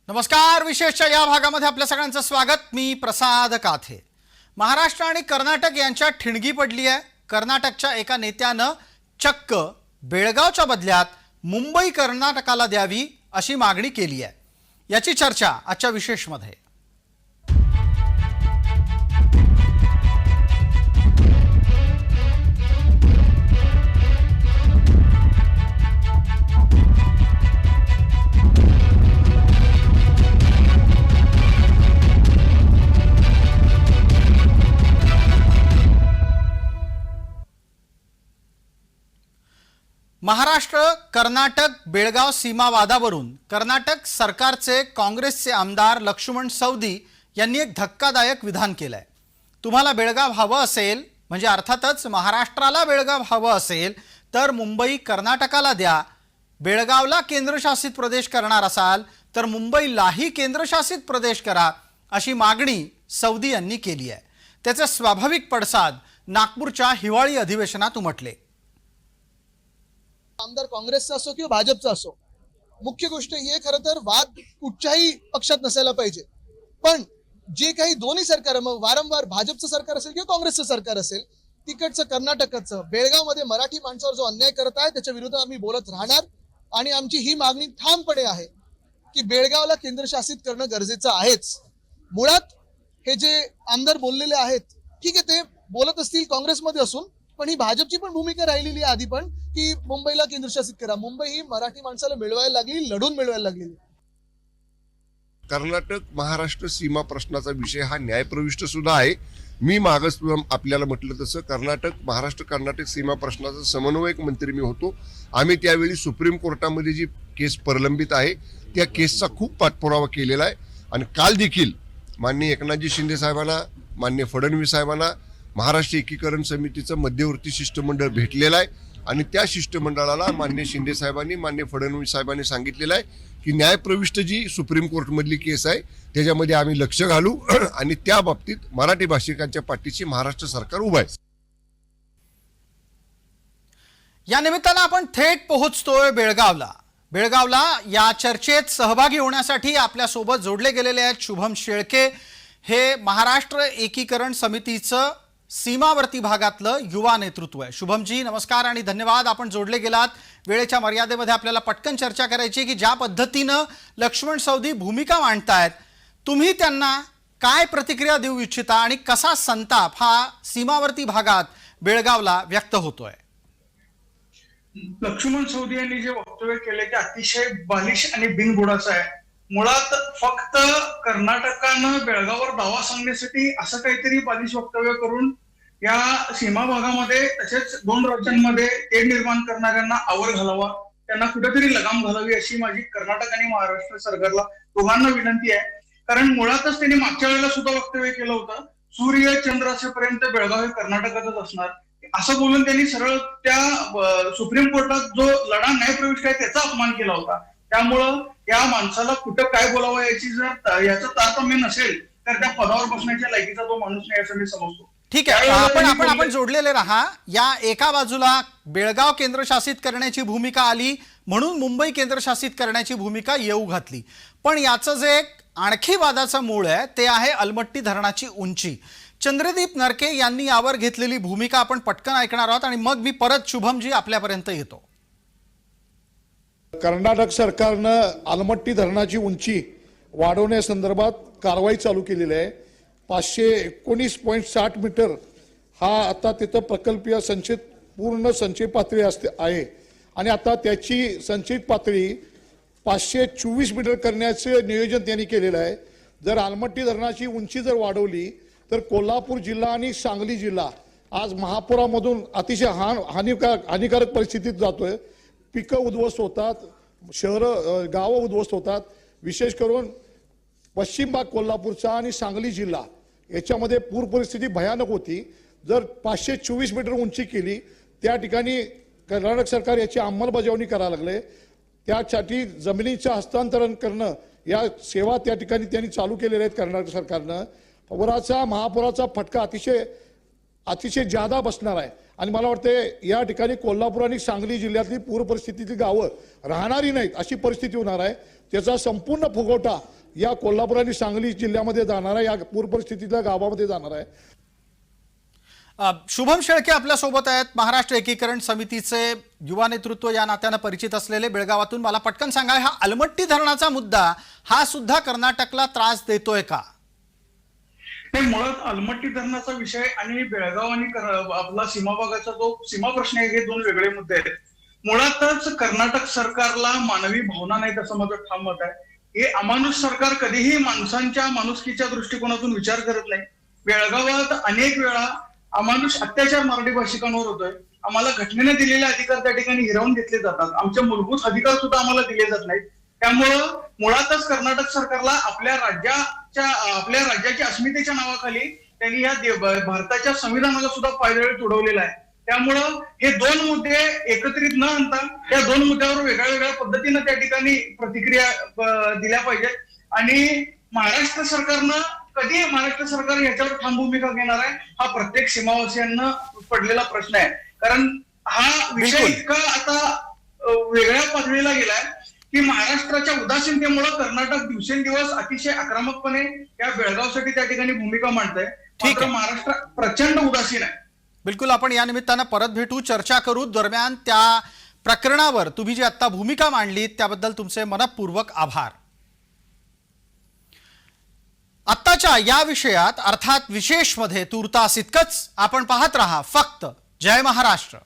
नमस्कार. विशेषच्या या भागामध्ये आपल्या सगळ्यांचं स्वागत. मी प्रसाद काथे. महाराष्ट्र आणि कर्नाटक यांच्यात ठिणगी पडली आहे. कर्नाटकच्या एका नेत्यानं चक्क बेळगावच्या बदल्यात मुंबई कर्नाटकाला द्यावी अशी मागणी केली आहे. याची चर्चा आजच्या विशेषमध्ये. महाराष्ट्र कर्नाटक बेळगाव सीमा वादावरून कर्नाटक सरकारचे काँग्रेसचे आमदार लक्ष्मण सवदी यांनी एक धक्कादायक विधान केलंय. तुम्हाला बेळगाव हवं असेल म्हणजे अर्थातच महाराष्ट्राला बेळगाव हवं असेल तर मुंबई कर्नाटकाला द्या. बेळगावला केंद्रशासित प्रदेश करणार असाल तर मुंबईलाही केंद्रशासित प्रदेश करा अशी मागणी सवदी यांनी केली आहे. त्याचे स्वाभाविक पडसाद नागपूरच्या हिवाळी अधिवेशनात उमटले. आमदार काँग्रेसचा असो किंवा भाजपचा असो, मुख्य गोष्ट ही आहे खरं तर वाद कुठच्याही पक्षात नसायला पाहिजे. पण जे काही दोन्ही सरकार, मग वारंवार भाजपचं सरकार असेल किंवा काँग्रेसचं सरकार असेल, तिकडचं कर्नाटकाचं बेळगावमध्ये मराठी माणसावर जो अन्याय करत आहे त्याच्या विरोधात आम्ही बोलत राहणार. आणि आमची ही मागणी ठामपणे आहे की बेळगावला केंद्रशासित करणं गरजेचं आहेच. मुळात हे जे आमदार बोललेले आहेत, ठीक आहे, ते बोलत असतील काँग्रेसमध्ये असून, पण ही भाजपची पण भूमिका राहिलेली आहे आधी पण की मुंबईला केंद्रशासित करा. मुंबई ही मराठी माणसाला मिळवायला लागली, लढून मिळवायला लागलेली. कर्नाटक महाराष्ट्र सीमा प्रश्नाचा विषय हा न्यायप्रविष्ट सुद्धा आहे. मी मागच आपल्याला म्हटलं तसं महाराष्ट्र कर्नाटक सीमा प्रश्नाचा समन्वयक मंत्री मी होतो. आम्ही त्यावेळी सुप्रीम कोर्टामध्ये जी केस प्रलंबित आहे त्या केसचा खूप पाठपुरावा केलेला आहे. आणि काल देखील माननीय एकनाथजी शिंदे साहेबांना, माननीय फडणवीस साहेबांना महाराष्ट्र एकीकरण समितीचं मध्यवर्ती शिष्टमंडळ भेटलेलं आहे. आणि त्या शिष्टमंडळाला माननीय शिंदे साहेबांनी, माननीय फडणवीस साहेबांनी सांगितलेलं आहे की न्यायप्रविष्ट जी सुप्रीम कोर्टमधली केस आहे त्याच्यामध्ये आम्ही लक्ष घालू आणि त्या बाबतीत मराठी भाषिकांच्या पाठीशी महाराष्ट्र सरकार उभं आहे. या निमित्तानं आपण थेट पोहोचतोय बेळगावला या चर्चेत सहभागी होण्यासाठी आपल्या सोबत जोडले गेलेले आहेत शुभम शेळके. हे महाराष्ट्र एकीकरण समितीचं सीमावर्ती भागातलं युवा नेतृत्व आहे. शुभमजी नमस्कार आणि धन्यवाद, आपण जोडले गेलात. वेळेच्या मर्यादेमध्ये आपल्याला पटकन चर्चा करायची की ज्या पद्धतीनं लक्ष्मण सवदी भूमिका मांडतायत, तुम्ही त्यांना काय प्रतिक्रिया देऊ इच्छिता आणि कसा संताप हा सीमावर्ती भागात बेळगावला व्यक्त होतोय? लक्ष्मण सवदी यांनी जे वक्तव्य केले ते अतिशय बालिश आणि बिनबुडाचं आहे. मुळात फक्त कर्नाटकानं बेळगाववर दावा सांगण्यासाठी असं काहीतरी बालिश वक्तव्य करून या सीमा भागामध्ये तसेच दोन राज्यांमध्ये तेढ निर्माण करणाऱ्यांना आवर घालावा, त्यांना कुठेतरी लगाम घालावी अशी माझी कर्नाटक आणि महाराष्ट्र सरकारला दोघांना विनंती आहे. कारण मुळातच त्यांनी मागच्या वेळेला सुद्धा वक्तव्य केलं होतं, सूर्य चंद्र असेपर्यंत बेळगाव हे कर्नाटकातच असणार, असं बोलून त्यांनी सरळ त्या सुप्रीम कोर्टात जो लढा न्यायप्रविष्ट आहे त्याचा अपमान केला होता. त्यामुळं या माणसाला कुठं काय बोलावं याची जर याचं तारतम्य नसेल तर त्या पदावर बसण्याच्या लायकीचा तो माणूस नाही असं मी समजतो. ठीक आहे, आपण जोडलेले राहा. या एका बाजूला बेळगाव केंद्रशासित करण्याची भूमिका आली म्हणून मुंबई केंद्रशासित करण्याची भूमिका येऊ घातली. पण याचं जे आणखी वादाचं मूळ आहे ते आहे अलमट्टी धरणाची उंची. चंद्रदीप नरके यांनी यावर घेतलेली भूमिका आपण पटकन ऐकणार आहोत आणि मग मी परत शुभमजी आपल्यापर्यंत येतो. कर्नाटक सरकारनं अलमट्टी धरणाची उंची वाढवण्यासंदर्भात कारवाई चालू केलेली आहे. 519.60 मीटर हा आता तिथं प्रकल्पीय संचित पूर्ण संचयी पातळी आहे आणि आता त्याची संचयित पातळी 524 मीटर करण्याचे नियोजन त्यांनी केलेलं आहे. जर अलमट्टी धरणाची उंची जर वाढवली तर कोल्हापूर जिल्हा आणि सांगली जिल्हा आज महापुरामधून अतिशय हानिकारक परिस्थितीत जातोय. पिकं उद्ध्वस्त होतात, शहरं गावं उद्ध्वस्त होतात. विशेष करून पश्चिम भाग कोल्हापूरचा आणि सांगली जिल्हा याच्यामध्ये पूर परिस्थिती भयानक होती. जर 524 मीटर उंची केली त्या ठिकाणी कर्नाटक सरकार याची अंमलबजावणी करायला लागले. त्यासाठी जमिनीचं हस्तांतरण करणं या सेवा त्या ठिकाणी त्यांनी चालू केलेल्या आहेत कर्नाटक सरकारनं. महापुराचा फटका अतिशय अतिशय जादा बसणार आहे आणि मला वाटते या ठिकाणी कोल्हापूर आणि सांगली जिल्ह्यातली पूर परिस्थितीची गावं राहणारी नाहीत अशी परिस्थिती होणार आहे. त्याचा संपूर्ण फुगवटा या कोल्हापूर आणि सांगली जिल्ह्यामध्ये जाणार आहे, या पूर परिस्थितीतल्या गावामध्ये जाणार आहे. शुभम शेळके आपल्या सोबत आहेत, महाराष्ट्र एकीकरण समितीचे युवा नेतृत्व या नात्यानं परिचित असलेले बेळगावातून. मला पटकन सांगा, हा अलमट्टी धरणाचा मुद्दा हा सुद्धा कर्नाटकला त्रास देतोय का? हे मुळात अलमट्टी धरणाचा विषय आणि बेळगाव आणि आपला सीमा भागाचा जो सीमा प्रश्न आहे, हे दोन वेगळे मुद्दे आहेत. मुळातच कर्नाटक सरकारला मानवी भावना नाहीत असं माझं ठाम मत आहे. हे अमानुष सरकार कधीही माणसांच्या माणुसकीच्या दृष्टिकोनातून विचार करत नाही. बेळगावात अनेक वेळा अमानुष अत्याचार मराठी भाषिकांवर होतोय. आम्हाला घटनेने दिलेले अधिकार त्या ठिकाणी हिरावून घेतले जातात. आमचे मूलभूत अधिकार सुद्धा आम्हाला दिले जात नाहीत. त्यामुळं मुळातच कर्नाटक सरकारला आपल्या राज्याच्या अस्मितेच्या नावाखाली त्यांनी या भारताच्या संविधानाला सुद्धा पायदळी तुडवलेला आहे. त्यामुळं हे दोन मुद्दे एकत्रित न आणता या दोन मुद्द्यावर वेगळ्या वेगळ्या पद्धतीनं त्या ठिकाणी प्रतिक्रिया दिल्या पाहिजेत. आणि महाराष्ट्र सरकार याच्यावर ठाम भूमिका घेणार आहे, हा प्रत्येक सीमावासियांना पडलेला प्रश्न आहे. कारण हा विषय इतका आता वेगळ्या पातळीला गेलाय की महाराष्ट्राच्या उदासीनतेमुळे कर्नाटक दिवसेंदिवस अतिशय आक्रमकपणे या बेळगावसाठी त्या ठिकाणी भूमिका मांडतंय. मात्र महाराष्ट्र प्रचंड उदासीन आहे. बिलकुल, आपण या निमित्तानं परत भेटू, चर्चा करू. दरम्यान त्या प्रकरणावर तुम्ही जी आता भूमिका मांडलीत त्याबद्दल तुमचे मनपूर्वक आभार. आत्ताच्या या विषयात अर्थात विशेषमध्ये तूर्तास इतकंच. आपण पाहत रहा फक्त जय महाराष्ट्र.